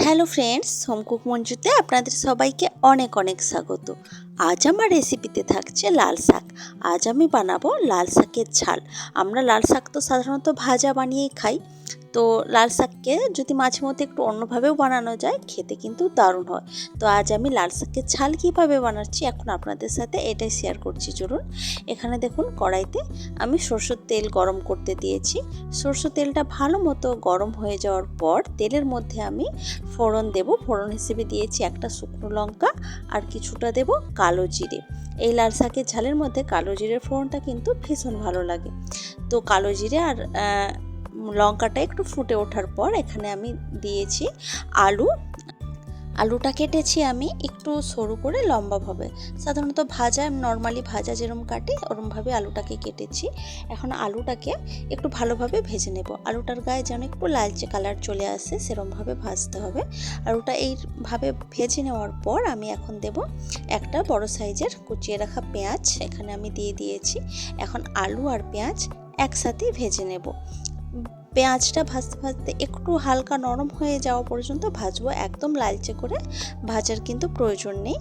Hello friends, home cook মঞ্জুতে আপনাদের সবাইকে অনেক অনেক স্বাগত। আজ আমার রেসিপিতে থাকছে লাল শাক। আজ আমি বানাবো লাল শাকের ঝাল। আমরা লাল শাক তো সাধারণত ভাজা বানিয়েই খাই, তো লাল শাককে যদি মাঝে মধ্যে একটু অন্যভাবেও বানানো যায়, খেতে কিন্তু দারুণ হয়। তো আজ আমি লাল শাকের ঝাল কীভাবে বানাচ্ছি এখন আপনাদের সাথে এটাই শেয়ার করছি। চলুন, এখানে দেখুন কড়াইতে আমি সরষের তেল গরম করতে দিয়েছি। সরষের তেলটা ভালো মতো গরম হয়ে যাওয়ার পর তেলের মধ্যে আমি ফোড়ন দেব। ফোড়ন হিসেবে দিয়েছি একটা শুকনো লঙ্কা আর কিছুটা দেব কালো জিরে। এই লাল শাকের ঝালের মধ্যে কালো জিরের ফোড়নটা কিন্তু ভীষণ ভালো লাগে। তো কালো জিরে আর লঙ্কাটা একটু ফুটে ওঠার পর এখানে আমি দিয়েছি আলুটা কেটেছি আমি একটু সরু করে লম্বাভাবে। সাধারণত নর্মালি ভাজা যেরকম কাটি ওরমভাবে আলুটাকে কেটেছি। এখন আলুটাকে একটু ভালোভাবে ভেজে নেব। আলুটার গায়ে যেন একটু লালচে কালার চলে আসে সেরমভাবে ভাজতে হবে। আলুটা এইভাবে ভেজে নেওয়ার পর আমি এখন দেব একটা বড় সাইজের কুচিয়ে রাখা পেঁয়াজ, এখানে আমি দিয়ে দিয়েছি। এখন আলু আর পেঁয়াজ একসাথে ভেজে নেব। পেঁয়াজটা ভাজতে ভাজতে একটু হালকা নরম হয়ে যাওয়া পর্যন্ত ভাজবো। একদম লালচে করে ভাজার কিন্তু প্রয়োজন নেই,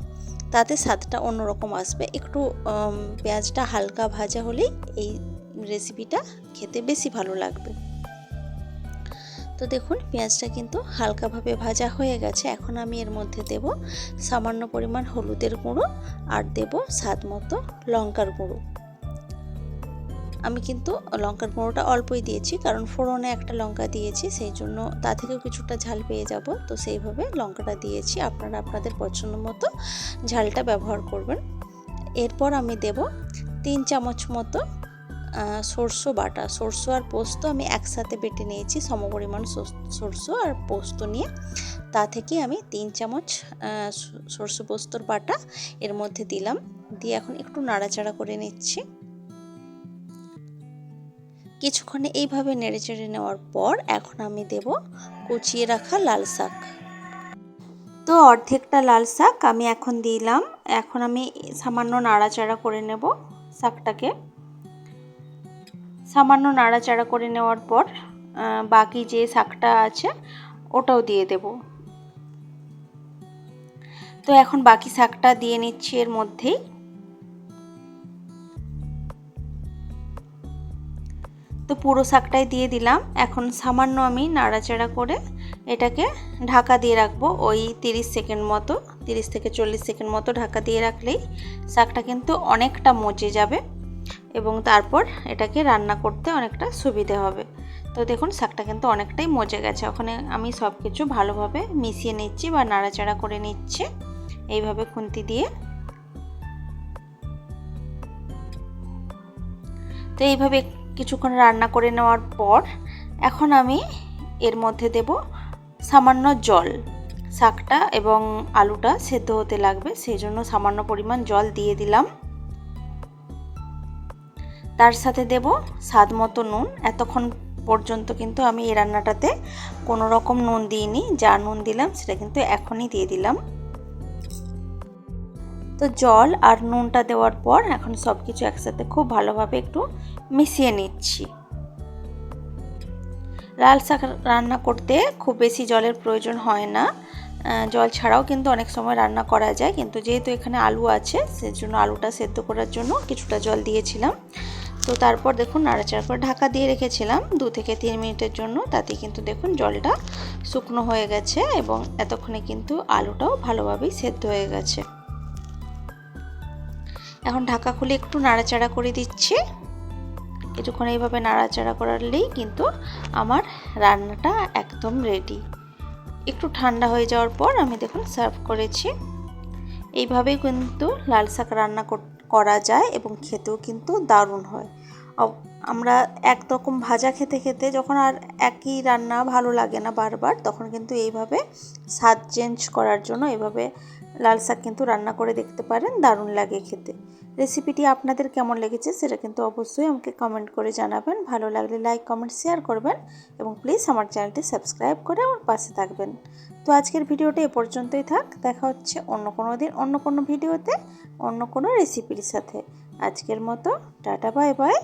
তাতে স্বাদটা অন্যরকম আসবে। একটু পেঁয়াজটা হালকা ভাজা হলেই এই রেসিপিটা খেতে বেশি ভালো লাগবে। তো দেখুন পেঁয়াজটা কিন্তু হালকাভাবে ভাজা হয়ে গেছে। এখন আমি এর মধ্যে দেব সামান্য পরিমাণ হলুদের গুঁড়ো আর দেব স্বাদ মতো লঙ্কার গুঁড়ো। আমি কিন্তু লঙ্কার গুঁড়োটা অল্পই দিয়েছি, কারণ ফোড়নে একটা লঙ্কা দিয়েছি, সেই জন্য তা থেকেও কিছুটা ঝাল পেয়ে যাব। তো সেইভাবে লঙ্কাটা দিয়েছি। আপনারা আপনাদের পছন্দ মতো ঝালটা ব্যবহার করবেন। এরপর আমি দেব 3 চামচ মতো সরষে বাটা। সরষে আর পোস্ত আমি একসাথে বেটে নিয়েছি, সমপরিমাণ সরষে আর পোস্ত নিয়ে। তা থেকে আমি 3 চামচ সরষে পোস্তর বাটা এর মধ্যে দিলাম। দিয়ে এখন একটু নাড়াচাড়া করে নিচ্ছি। কিছুক্ষণে এইভাবে নেড়েচেড়ে নেওয়ার পর এখন আমি দেব কুচিয়ে রাখা লাল শাক। তো অর্ধেকটা লাল শাক আমি এখন দিলাম। এখন আমি সামান্য নাড়াচাড়া করে নেব শাকটাকে। সামান্য নাড়াচাড়া করে নেওয়ার পর বাকি যে শাকটা আছে ওটাও দিয়ে দেব। তো এখন বাকি শাকটা দিয়ে নিচ্ছি এর মধ্যেই। তো পুরো শাকটাই দিয়ে দিলাম। এখন সামান্য আমি নাড়াচাড়া করে এটাকে ঢাকা দিয়ে রাখবো ওই 30 সেকেন্ড মতো, 30 থেকে 40 সেকেন্ড মতো ঢাকা দিয়ে রাখলেই শাকটা কিন্তু অনেকটা মজে যাবে এবং তারপর এটাকে রান্না করতে অনেকটা সুবিধে হবে। তো দেখুন শাকটা কিন্তু অনেকটাই মজে গেছে। ওখানে আমি সব কিছু ভালোভাবে মিশিয়ে নিচ্ছি বা নাড়াচাড়া করে নিচ্ছি এইভাবে খুন্তি দিয়ে। তো এইভাবে কিছুক্ষণ রান্না করে নেওয়ার পর এখন আমি এর মধ্যে দেব সামান্য জল। শাকটা এবং আলুটা সেদ্ধ হতে লাগবে, সেই জন্য সামান্য পরিমাণ জল দিয়ে দিলাম। তার সাথে দেব স্বাদ মতো নুন। এতক্ষণ পর্যন্ত কিন্তু আমি এই রান্নাটাতে কোনো রকম নুন দিইনি, যা নুন দিলাম সেটা কিন্তু এখনই দিয়ে দিলাম। তো জল আর নুনটা দেওয়ার পর এখন সব কিছু একসাথে খুব ভালোভাবে একটু মিশিয়ে নিচ্ছি। লাল শাক রান্না করতে খুব বেশি জলের প্রয়োজন হয় না, জল ছাড়াও কিন্তু অনেক সময় রান্না করা যায়, কিন্তু যেহেতু এখানে আলু আছে সেজন্য আলুটা সেদ্ধ করার জন্য কিছুটা জল দিয়েছিলাম। তো তারপর দেখুন নাড়াচাড়া করে ঢাকা দিয়ে রেখেছিলাম 2 থেকে 3 মিনিটের জন্য। তাতে কিন্তু দেখুন জলটা শুকনো হয়ে গেছে এবং এতক্ষণে কিন্তু আলুটাও ভালোভাবেই সেদ্ধ হয়ে গেছে। এখন ঢাকা খুলে একটু নাড়াচাড়া করে দিচ্ছি। কিছুক্ষণ এইভাবে নাড়াচাড়া করলেই কিন্তু আমার রান্নাটা একদম রেডি। একটু ঠান্ডা হয়ে যাওয়ার পর আমি দেখুন সার্ভ করেছি। এইভাবেই কিন্তু লাল শাক রান্না করা যায় এবং খেতেও কিন্তু দারুণ হয়। আমরা একরকম ভাজা খেতে খেতে যখন আর একই রান্না ভালো লাগে না বারবার, তখন কিন্তু এইভাবে স্বাদ চেঞ্জ করার জন্য এভাবে লাল শাক কিন্তু রান্না করে দেখতে পারেন, দারুণ লাগে খেতে। রেসিপিটি আপনাদের কেমন লেগেছে সেটা কিন্তু অবশ্যই আমাকে কমেন্ট করে জানাবেন। ভালো লাগলে লাইক, কমেন্ট, শেয়ার করবেন এবং প্লিজ আমার চ্যানেলটি সাবস্ক্রাইব করে আমার পাশে থাকবেন। তো আজকের ভিডিওটা এ পর্যন্তই থাক। দেখা হচ্ছে অন্য কোনো দিন অন্য কোনো ভিডিওতে অন্য কোনো রেসিপির সাথে। আজকের মতো টাটা, বাই বাই।